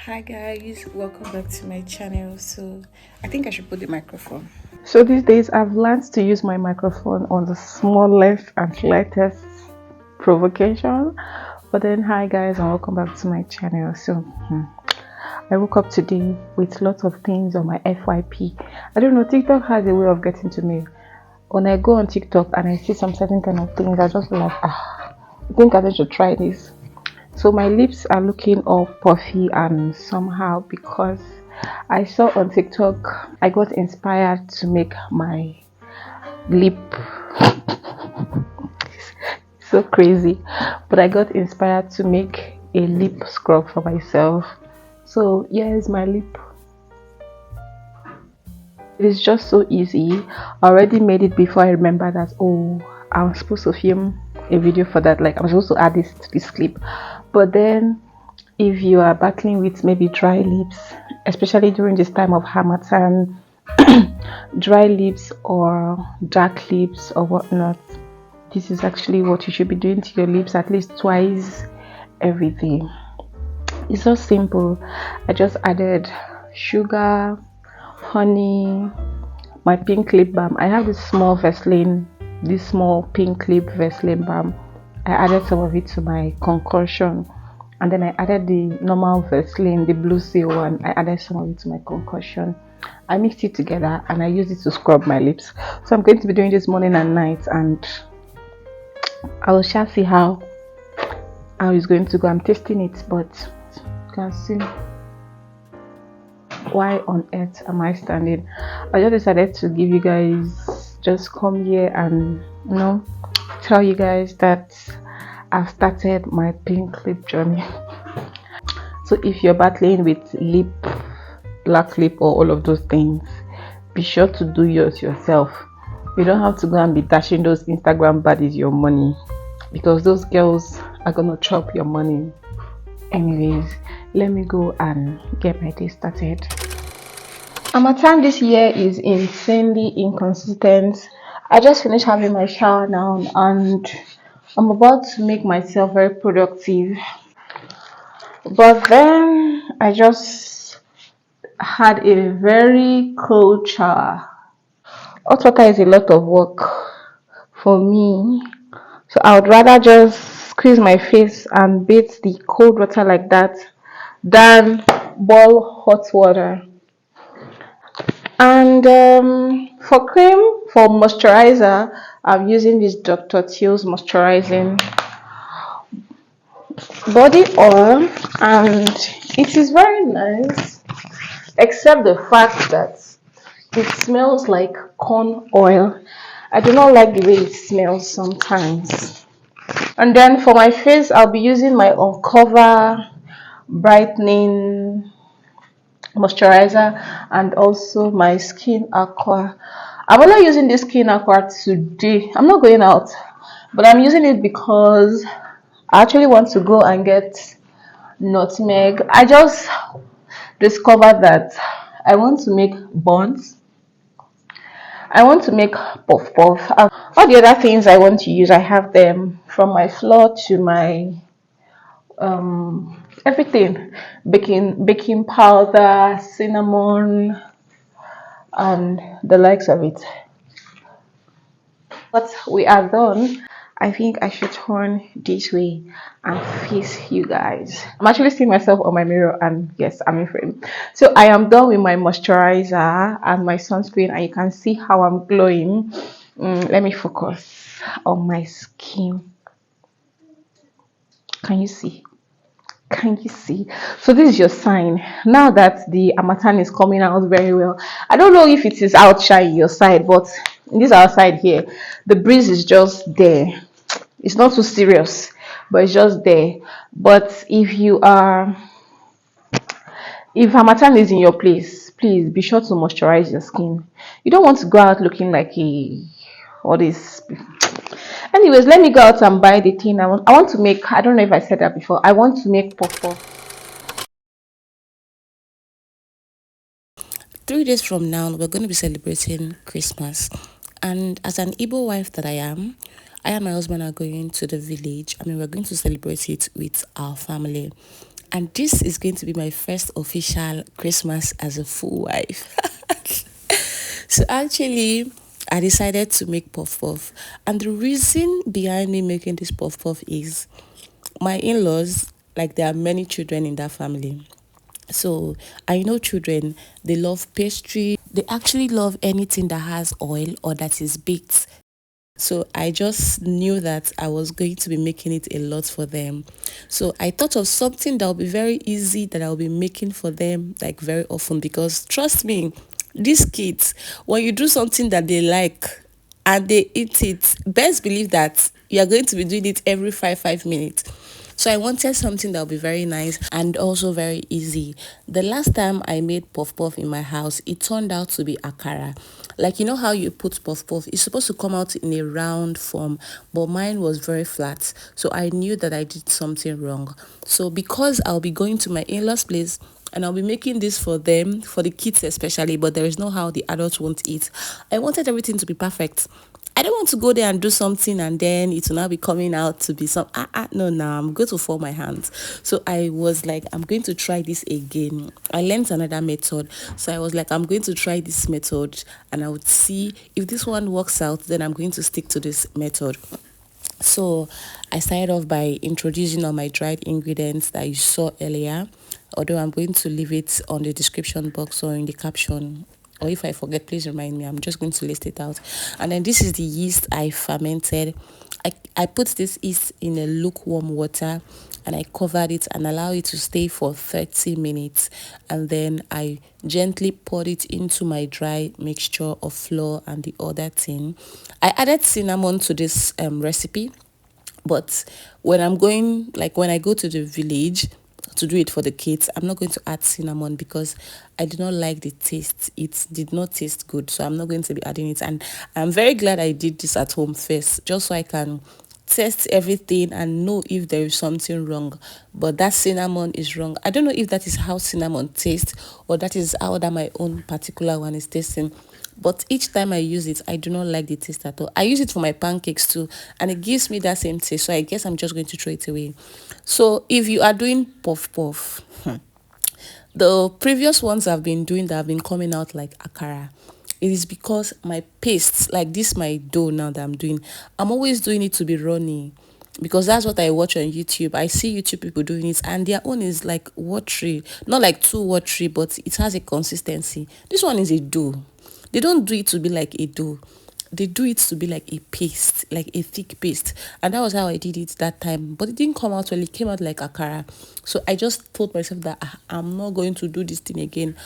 Hi guys, welcome back to my channel. So I think I should put the microphone. So these days I've learned to use my microphone on the smallest and slightest provocation. But then hi guys and welcome back to my channel. I woke up today with lots of things on my FYP. I don't know, TikTok has a way of getting to me. When I go on TikTok and I see some certain kind of things, I just like, I think I should try this. So my lips are looking all puffy and somehow because I saw on TikTok, I got inspired to make my lip so crazy, but I got inspired to make a lip scrub for myself. So here's my lip. It is just so easy. I already made it before I remember that, oh, I'm supposed to film a video for that, like I'm supposed to add this to this clip. But then if you are battling with maybe dry lips, especially during this time of Harmattan, dry lips or dark lips or whatnot, this is actually what you should be doing to your lips at least twice every day. It's so simple. I just added sugar, honey, my pink lip balm. I have this small Vaseline, this small pink lip Vaseline balm. I added some of it to my concoction, and then I added the normal Vaseline, the blue seal one. I added some of it to my concoction. I mixed it together and I used it to scrub my lips. So I'm going to be doing this morning and night, and I will shall see how it's going to go. I'm testing it, but you can see why on earth am I standing. I just decided to give you guys, just come here and tell you guys that I've started my pink lip journey. So if you're battling with lip, black lip or all of those things, be sure to do yours yourself. You don't have to go and be dashing those Instagram baddies your money, because those girls are gonna chop your money. Anyways, let me go and get my day started. Harmattan this year is insanely inconsistent. I just finished having my shower now and I'm about to make myself very productive. But then I just had a very cold shower. Hot water is a lot of work for me. So I would rather just squeeze my face and bathe the cold water like that than boil hot water. And for cream, for moisturizer, I'm using this Dr. Teal's moisturizing body oil, and it is very nice, except the fact that it smells like corn oil. I do not like the way it smells sometimes. And then for my face, I'll be using my Uncover brightening moisturizer and also my Skin Aqua. I'm only using this Skin Aqua today. I'm not going out, but I'm using it because I actually want to go and get nutmeg. I just discovered that I want to make buns. I want to make puff puff. All the other things I want to use, I have them, from my flour to my everything, baking powder, cinnamon, and the likes of it. But we are done. I think I should turn this way and face you guys. I'm actually seeing myself on my mirror, and yes, I'm in frame. So I am done with my moisturizer and my sunscreen, and you can see how I'm glowing. Let me focus on my skin. Can you see? Can you see? So this is your sign. Now that the Harmattan is coming out very well, I don't know if it is outside your side, but in this outside here, the breeze is just there. It's not too serious, but it's just there. But if Harmattan is in your place, please be sure to moisturize your skin. You don't want to go out looking like all this. Anyways, let me go out and buy the thing I want to make. I don't know if I said that before. I want to make puff puff. 3 days from now, we're going to be celebrating Christmas. And as an Igbo wife that I and my husband are going to the village. I mean, we're going to celebrate it with our family. And this is going to be my first official Christmas as a full wife. So actually, I decided to make puff puff. And the reason behind me making this puff puff is my in-laws, like there are many children in that family. So I know children, they love pastry. They actually love anything that has oil or that is baked. So I just knew that I was going to be making it a lot for them. So I thought of something that will be very easy that I'll be making for them like very often, because trust me, these kids, when you do something that they like and they eat it, best believe that you are going to be doing it every five minutes. So I wanted something that would be very nice and also very easy. The last time I made puff puff in my house, it turned out to be akara. Like, you know how you put puff puff, it's supposed to come out in a round form, but mine was very flat. So I knew that I did something wrong. So because I'll be going to my in-laws place and I'll be making this for them, for the kids especially, but there is no how the adults won't eat. I wanted everything to be perfect. I don't want to go there and do something and then it will now be coming out to be some no, I'm going to fall my hands. So I was like, I'm going to try this again. I learned another method. So I was like, I'm going to try this method and I would see if this one works out, then I'm going to stick to this method. So I started off by introducing all my dried ingredients that you saw earlier, although I'm going to leave it on the description box or in the caption. Or if I forget, please remind me. I'm just going to list it out. And then this is the yeast I fermented. I put this yeast in a lukewarm water and I covered it and allowed it to stay for 30 minutes. And then I gently poured it into my dry mixture of flour and the other thing. I added cinnamon to this recipe, but when I'm going, like when I go to the village to do it for the kids, I'm not going to add cinnamon because I do not like the taste. It did not taste good, so I'm not going to be adding it. And I'm very glad I did this at home first, just so I can test everything and know if there is something wrong. But that cinnamon is wrong. I don't know if that is how cinnamon tastes or that is how that my own particular one is tasting. But each time I use it, I do not like the taste at all. I use it for my pancakes too, and it gives me that same taste. So I guess I'm just going to throw it away. So if you are doing puff puff, the previous ones I've been doing that have been coming out like akara, it is because my pastes, like this my dough now that I'm doing, I'm always doing it to be runny because that's what I watch on YouTube. I see YouTube people doing it and their own is like watery, not like too watery, but it has a consistency. This one is a dough. They don't do it to be like a dough. They do it to be like a paste, like a thick paste. And that was how I did it that time. But it didn't come out well. It came out like akara. So I just told myself that I'm not going to do this thing again.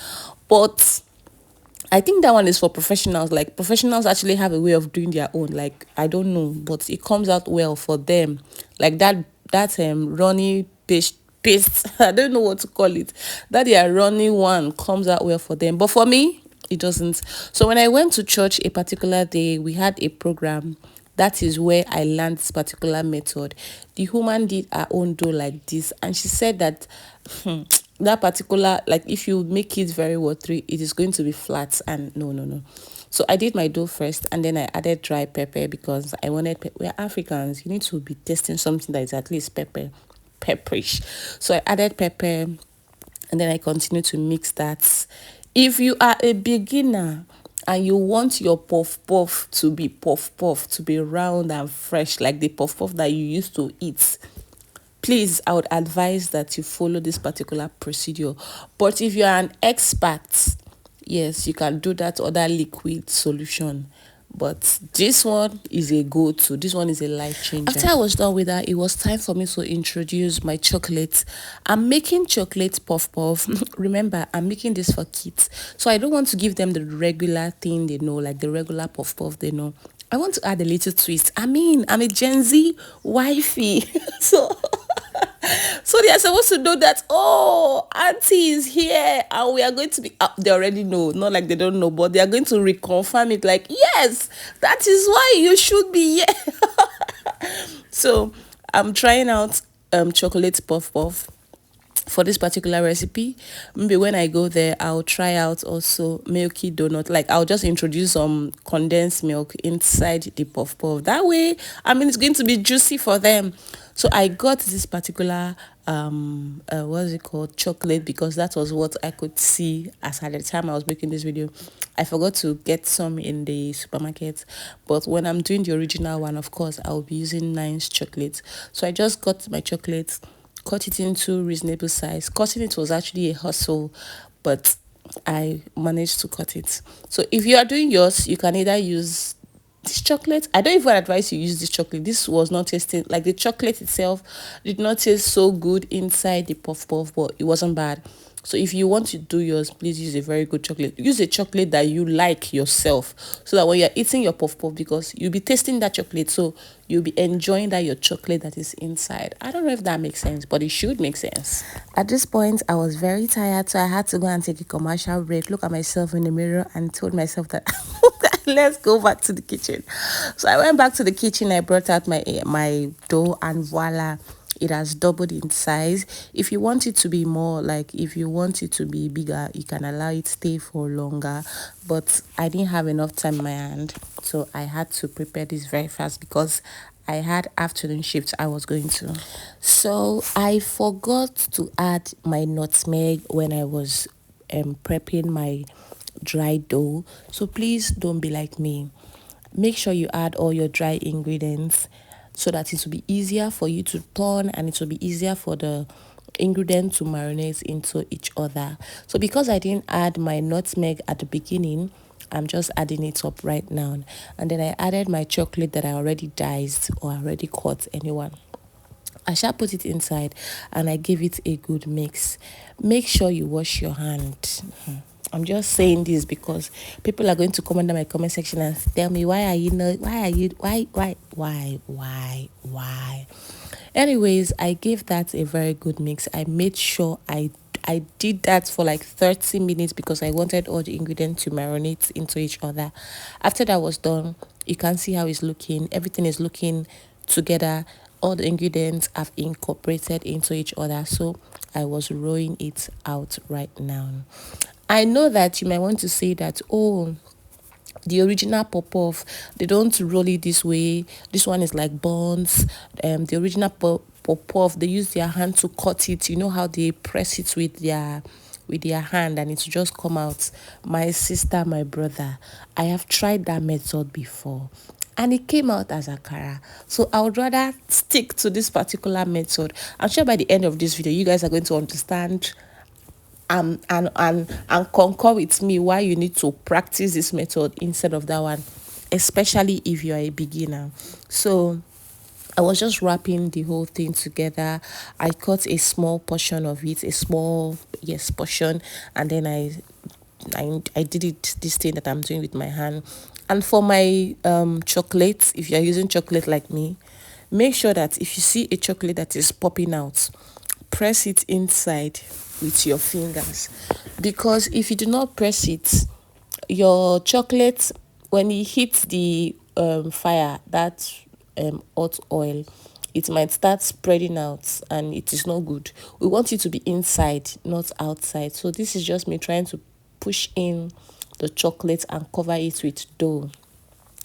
But I think that one is for professionals. Like professionals actually have a way of doing their own. Like I don't know, but it comes out well for them. Like that runny paste. I don't know what to call it. That their runny one comes out well for them. But for me, it doesn't. So when I went to church a particular day, we had a program. That is where I learned this particular method. The woman did her own dough like this, and she said that that particular, like if you make it very watery, it is going to be flat. And no, no, no. So I did my dough first, and then I added dry pepper because I wanted. We're Africans. You need to be tasting something that is at least pepperish. So I added pepper, and then I continue to mix that. If you are a beginner and you want your puff puff to be round and fresh like the puff puff that you used to eat, please, I would advise that you follow this particular procedure. But if you are an expert, yes, you can do that other liquid solution. But this one is a go-to. This one is a life changer. After I was done with that, it was time for me to introduce my chocolate. I'm making chocolate puff puff. Remember, I'm making this for kids. So I don't want to give them the regular thing they know, like the regular puff puff they know. I want to add a little twist. I mean, I'm a Gen Z wifey. So so they are supposed to know that, oh, auntie is here and we are going to be up. They already know, not like they don't know, but they are going to reconfirm it like, yes, that is why you should be here. So I'm trying out chocolate puff puff for this particular recipe. Maybe when I go there, I'll try out also milky donut. Like I'll just introduce some condensed milk inside the puff puff. That way, I mean, it's going to be juicy for them. So I got this particular what's it called, chocolate, because that was what I could see as at the time I was making this video. I forgot to get some in the supermarket, but when I'm doing the original one, of course I'll be using Nine's chocolate. So I just got my chocolate, cut it into reasonable size. Cutting it was actually a hustle, but I managed to cut it. So if you are doing yours, you can either use this chocolate. I don't even advise you use this chocolate. This was not tasting like, the chocolate itself did not taste so good inside the puff puff, but it wasn't bad. So if you want to do yours, please use a very good chocolate. Use a chocolate that you like yourself, so that when you're eating your puff puff, because you'll be tasting that chocolate, so you'll be enjoying that your chocolate that is inside. I don't know if that makes sense, but it should make sense. At this point, I was very tired, so I had to go and take a commercial break, look at myself in the mirror, and told myself that let's go back to the kitchen. So I went back to the kitchen. I brought out my dough, and voila, it has doubled in size. If you want it to be more, like if you want it to be bigger, you can allow it stay for longer, but I didn't have enough time in my hand, so I had to prepare this very fast because I had afternoon shifts I was going to. So I forgot to add my nutmeg when I was prepping my dry dough. So please don't be like me. Make sure you add all your dry ingredients, so that it will be easier for you to turn, and it will be easier for the ingredients to marinate into each other. So because I didn't add my nutmeg at the beginning, I'm just adding it up right now. And then I added my chocolate that I already diced or already cut, anyone. I shall put it inside, and I give it a good mix. Make sure you wash your hand. I'm just saying this because people are going to comment on my comment section and tell me, why are you not, why? Anyways, I gave that a very good mix. I made sure I did that for like 30 minutes because I wanted all the ingredients to marinate into each other. After that was done, you can see how it's looking. Everything is looking together. All the ingredients have incorporated into each other. So I was rolling it out right now. I know that you might want to say that, oh, the original pop-off, they don't roll it this way. This one is like buns. The original pop-off, they use their hand to cut it. You know how they press it with their hand and it just come out. My sister, my brother, I have tried that method before, and it came out as akara. So I would rather stick to this particular method. I'm sure by the end of this video, you guys are going to understand and concur with me why you need to practice this method instead of that one, especially if you are a beginner. So I was just wrapping the whole thing together. I cut a small portion of it, a small, yes, portion, and then I did it, this thing that I'm doing with my hand. And for my chocolate, if you're using chocolate like me, make sure that if you see a chocolate that is popping out, press it inside with your fingers, because if you do not press it, your chocolate, when it hits the fire, that hot oil, it might start spreading out, and it is not good. We want it to be inside, not outside. So this is just me trying to push in the chocolate and cover it with dough.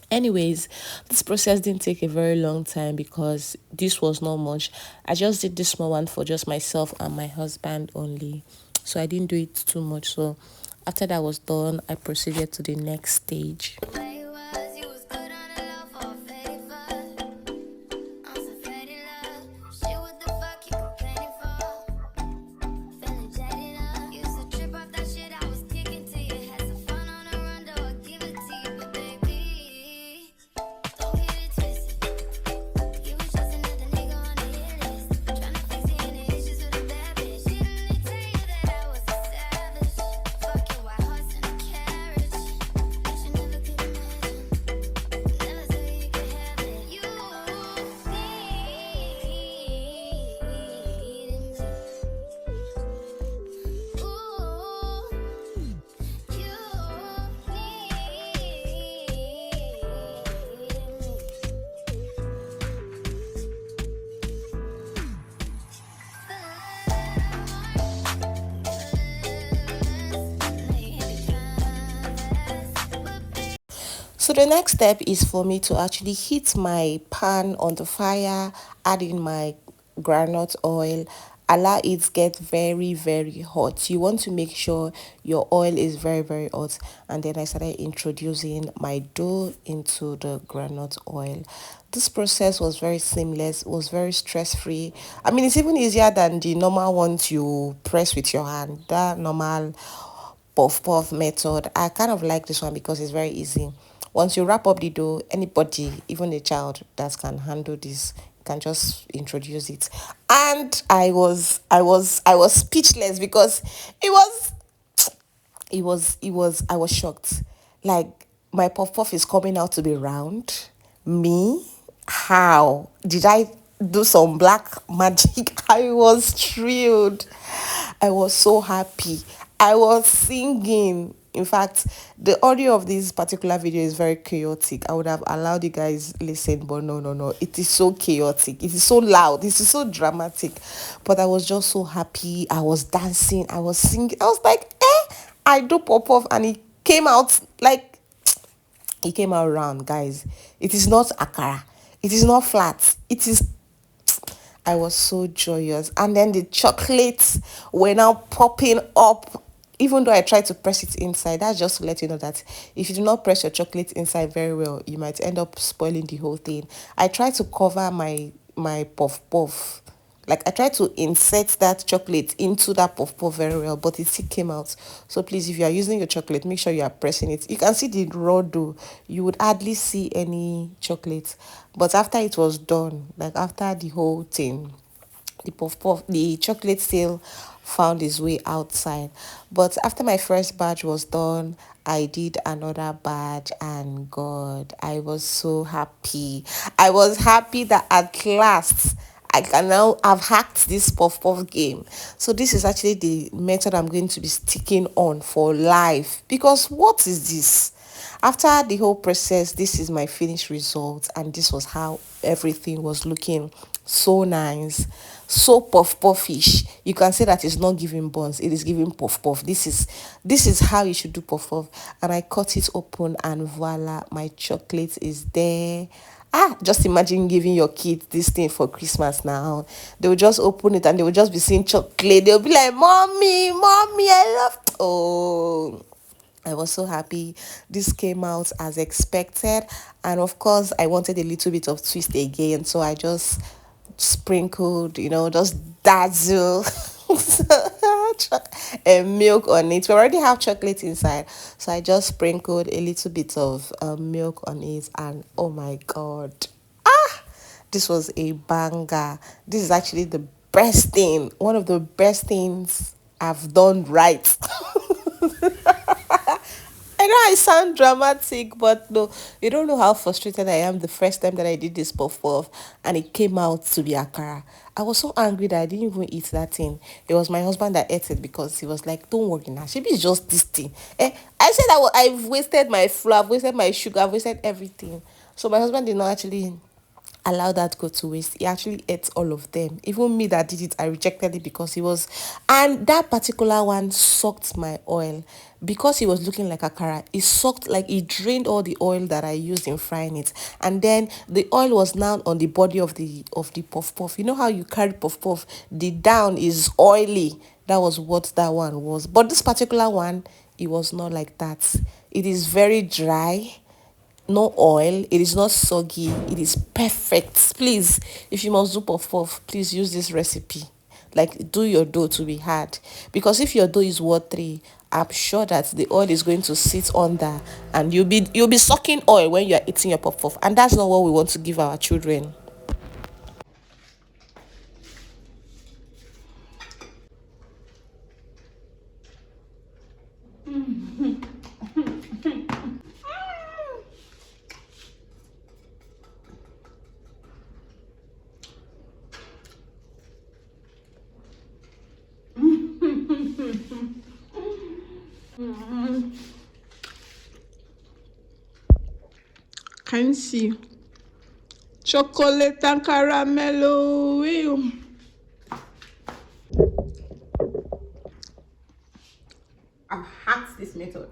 Anyways, this process didn't take a very long time because this was not much. I just did this small one for just myself and my husband only, so I didn't do it too much. So after that was done, I proceeded to the next stage. So the next step is for me to actually heat my pan on the fire, add in my groundnut oil, allow it get very very hot. You want to make sure your oil is very very hot, and then I started introducing my dough into the groundnut oil. This process was very seamless, was very stress free. I mean, it's even easier than the normal ones you press with your hand, that normal puff puff method. I kind of like this one because it's very easy. Once you wrap up the dough, anybody, even a child that can handle this, can just introduce it. And I was speechless because it was I was shocked. Like, my puff puff is coming out to be round. Me? How? Did I do some black magic? I was thrilled. I was so happy. I was singing. In fact, the audio of this particular video is very chaotic. I would have allowed you guys listen, but no, no, no. It is so chaotic. It is so loud. It is so dramatic. But I was just so happy. I was dancing. I was singing. I was like, I do pop off, and it came out like it came out round, guys. It is not akara. It is not flat. It is. I was so joyous. And then the chocolates were now popping up. Even though I tried to press it inside, that's just to let you know that if you do not press your chocolate inside very well, you might end up spoiling the whole thing. I tried to cover my puff puff. Like, I tried to insert that chocolate into that puff puff very well, but it still came out. So please, if you are using your chocolate, make sure you are pressing it. You can see the raw dough. You would hardly see any chocolate. But after it was done, like after the whole thing, the puff puff, the chocolate still found its way outside. But after my first batch was done, I did another batch, and God, I was so happy. I was happy that at last I can now have hacked this puff puff game. So this is actually the method I'm going to be sticking on for life. Because what is this? After the whole process, this is my finished result, and this was how everything was looking. So nice, so puff puffish. You can say that it's not giving buns, it is giving puff puff. This is how you should do puff puff. And I cut it open, and voila, my chocolate is there. Just imagine giving your kids this thing for Christmas now. They will just open it and they will just be seeing chocolate. They'll be like, Mommy, Mommy, I love. Oh, I was so happy. This came out as expected. And of course, I wanted a little bit of twist again. So I just sprinkled, just dazzle milk on it. We already have chocolate inside. So I just sprinkled a little bit of milk on it. And oh my God. This was a banger. This is actually the best thing. One of the best things I've done right. I know I sound dramatic, but no, you don't know how frustrated I am the first time that I did this puff puff and it came out to be akara. I was so angry that I didn't even eat that thing. It was my husband that ate it because he was like, don't worry now, maybe it's just this thing. I said I've wasted my flour, I've wasted my sugar, I've wasted everything. So my husband did not actually allow that go to waste. He actually ate all of them. Even me that did it, I rejected it because he was, and that particular one sucked my oil because he was looking like a cara. It sucked, like it drained all the oil that I used in frying it, and then the oil was now on the body of the puff puff. You know how you carry puff puff, the down is oily. That was what that one was. But this particular one, it was not like that. It is very dry, no oil, it is not soggy, it is perfect. Please, if you must do puff puff, please use this recipe. Like, do your dough to be hard, because if your dough is watery, I'm sure that the oil is going to sit under, and you'll be sucking oil when you are eating your puff puff, and that's not what we want to give our children. Can you see? Chocolate and caramel. I've hacked this method.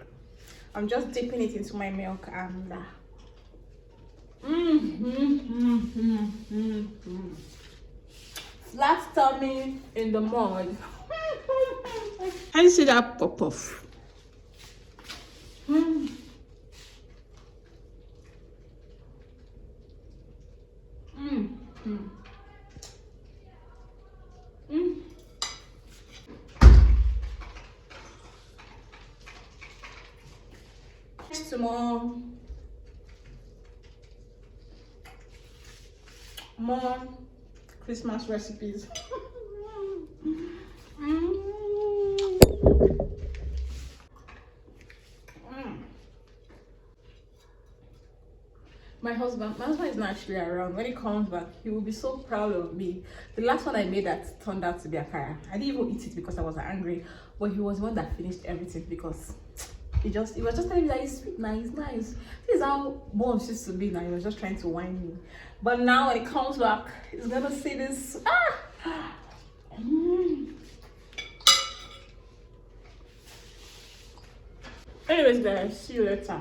I'm just dipping it into my milk and Flat tummy in the mud. Can you see that pop off? Next, more Christmas recipes. My husband is not actually around. When he comes back, he will be so proud of me. The last one I made that turned out to be a akara. I didn't even eat it because I was angry, but he was the one that finished everything because he was just telling me that it's sweet, nice, nice. This is how moms used to be now. He was just trying to whine me. But now when he comes back, he's gonna see this. Anyways, guys, see you later.